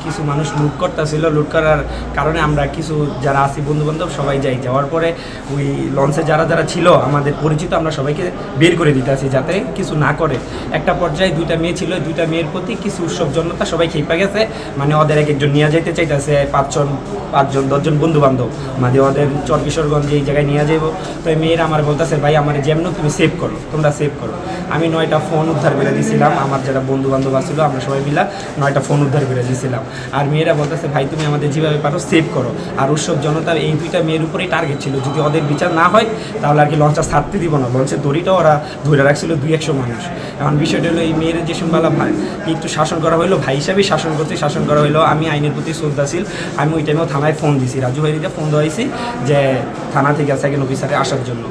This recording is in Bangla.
কিছু মানুষ লুট করতেছিল, লুট করার কারণে আমরা কিছু যারা আছি বন্ধুবান্ধব সবাই যাওয়ার পরে ওই লঞ্চে যারা যারা ছিল আমাদের পরিচিত আমরা সবাইকে বের করে দিতে আসি যাতে কিছু না করে। একটা পর্যায়ে দুইটা মেয়ে ছিল, দুইটা মেয়ের প্রতি কিছু উৎসব জনতা সবাই খেপে গেছে, মানে ওদের এক একজন নিয়ে যাইতে চাইতেছে, পাঁচজন 10জন বন্ধুবান্ধব, মানে ওদের চরকিশোরগঞ্জে এই জায়গায় নিয়ে যাবো। তো এই মেয়েরা আমার বলতেছে ভাই আমার যেমন তুমি সেভ করো, তোমরা সেভ করো। আমি 9টা ফোন উদ্ধার করে দিয়েছিলাম, আমার যারা বন্ধুবান্ধব আসছিল আমরা সবাই মিলা 9টা ফোন উদ্ধার করে দিয়েছিলাম। আর মেয়েরা বলতেছে ভাই তুমি আমাদের যেভাবে পারো সেভ করো। আর উৎসব জনতা এই দুইটা মেয়ের উপরেই টার্গেট ছিল, যদি ওদের বিচার না হয় তাহলে আর কি লঞ্চটা ছাড়তে দিব না। লঞ্চের দড়িটাও ওরা ধরে রাখছিল 200 মানুষ। এখন বিষয়টা হলো এই মেয়ের যে সম্বালা ভাই একটু শাসন করা হইলো, ভাই হিসাবেই শাসন করা হইলো। আমি আইনের প্রতি শ্রদ্ধাশীল, আমি ওই টাইমেও থানায় ফোন দিছি, রাজু ভাইকে ফোন দেওয়াইছি যে থানা থেকে সেকেন্ড অফিসারে আসার জন্য।